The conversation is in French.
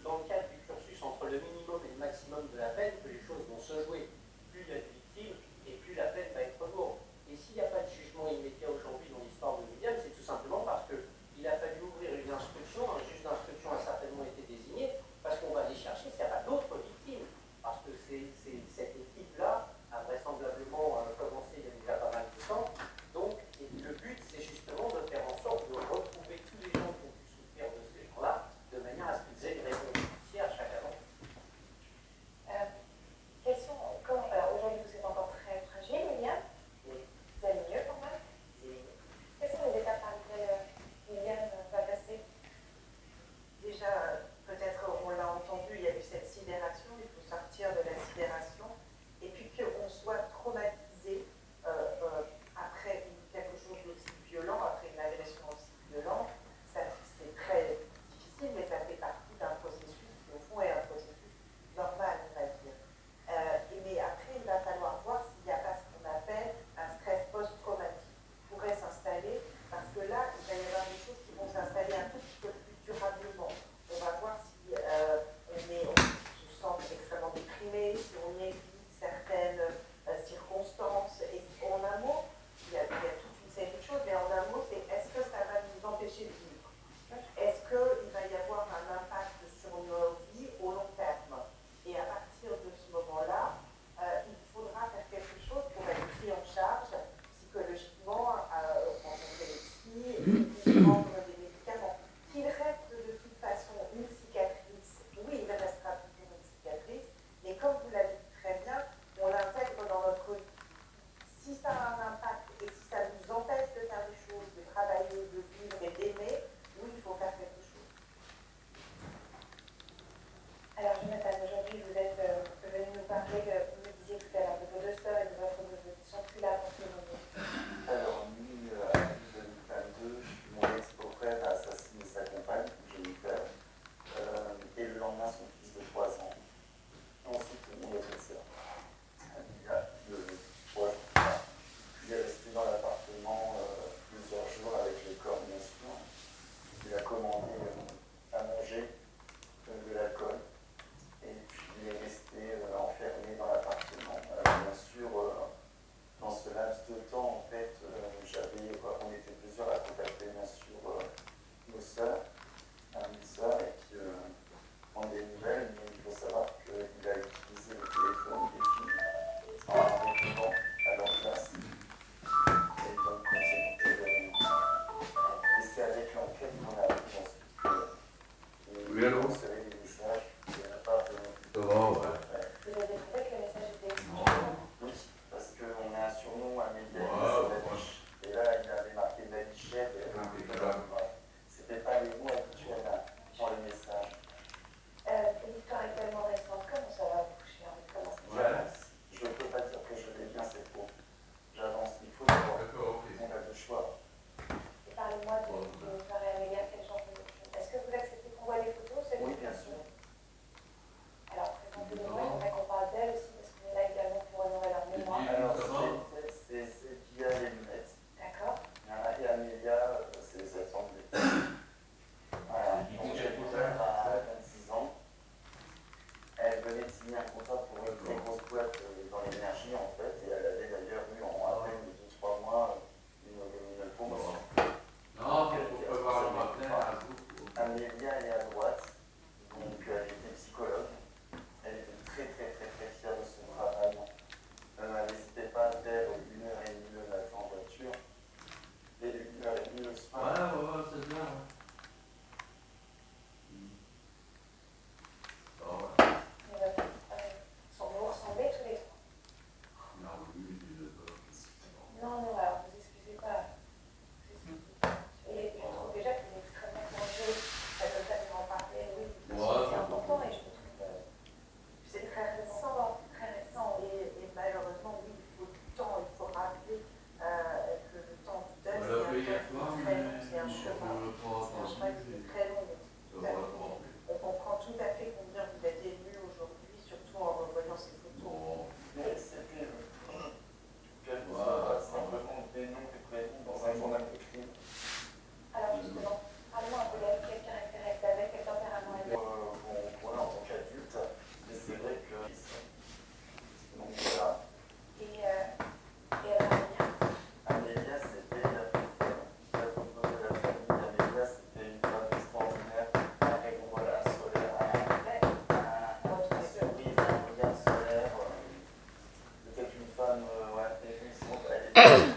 dans le cadre du cursus entre le minimum et le maximum de la peine que les choses vont se jouer. Plus il y a de victimes et plus la peine va être lourde. Et s'il n'y a pas de jugement immédiat aujourd'hui dans l'histoire de William, c'est tout simplement parce qu'il a fallu ouvrir une instruction, un juge d'instruction a certainement été désigné, parce qu'on va aller chercher s'il n'y a pas d'autres victimes. Parce que cette équipe-là a vraisemblablement commencé il y a déjà pas mal de temps. Donc, le but, c'est justement de faire en sorte de retrouver tous les gens qui ont pu souffrir de ces gens-là, de manière à ce qu'ils aient une réponse judiciaire chaque année. Question, alors aujourd'hui vous êtes encore très fragile, William. Oui. Vous allez mieux quand même. Oui. Quelles sont les étapes par lesquelles William va passer? Déjà, peut-être on l'a entendu, il y a eu cette sidération, il faut sortir de la sidération, et puis qu'on soit traumatisé après quelque chose d'aussi violent, après une agression aussi violente, c'est très difficile, mais ça fait partie d'un processus qui au fond est un processus normal, on va dire. Mais après, il va falloir voir s'il n'y a pas ce qu'on appelle un stress post-traumatique qui pourrait s'installer, parce que là, il va y avoir des choses qui vont s'installer un tout petit peu plus durablement. On va voir si on se sent extrêmement déprimé, si on évite certaines circonstances. Et en un mot, il y a toute une série de choses, mais en un mot, c'est est-ce que ça va nous empêcher de vivre? Est-ce qu'il va y avoir un impact sur nos vies au long terme? Et à partir de ce moment-là, il faudra faire quelque chose pour être pris en charge psychologiquement quand on fait les psys, prendre des médicaments. Qu'il reste de toute façon une cicatrice, oui, il restera toujours une cicatrice, mais comme vous l'avez dit très bien, on l'intègre dans notre vie. Si ça a un impact et si ça nous empêche de faire des choses, de travailler, de vivre et d'aimer, oui, il faut faire quelque chose. Alors, Jonathan, aujourd'hui, vous êtes venu nous parler, vous me disiez tout à l'heure, de vos deux sœurs et de votre neveu qui sont plus là pour ce moment. Alors, lui, en 2022, mon ex-beau-frère a assassiné sa compagne, Jennifer, et le lendemain, son fils de 3 ans. Ensuite, mon autre sœur. Il y a 3 jours. Il est resté dans l'appartement plusieurs jours avec le corps, bien sûr. Il a commandé à manger de l'alcool. Et puis il est resté enfermé dans l'appartement. Bien sûr, dans ce laps de temps, en fait, on était plusieurs à contacter bien sûr nos sœurs, mes sœurs, et puis prendre des nouvelles, mais il faut savoir qu'il a utilisé le téléphone des filles en répondant à leur place. Et donc, et c'est avec l'enquête qu'on a appris ensuite que Oui, allô? recevait des messages de la part de Ça va, ouais. Vous avez trouvé que le message était Oui, parce qu'on a un surnom à Médiane, Ouais. et là il avait marqué Nadichette, c'était pas les mots habituels dans les messages. L'histoire est tellement récente, comment ça va vous toucher? Comment ça Ouais. passe? Je ne peux pas dire que je l'ai bien, c'est faux. J'avance, il faut d'abord. D'accord, ok. On a le choix. Et parlez-moi de Marie Amélia, quel genre de... Est-ce que vous acceptez qu'on voit les photos? Oui, bien sûr. Alors, présentez-nous Merci.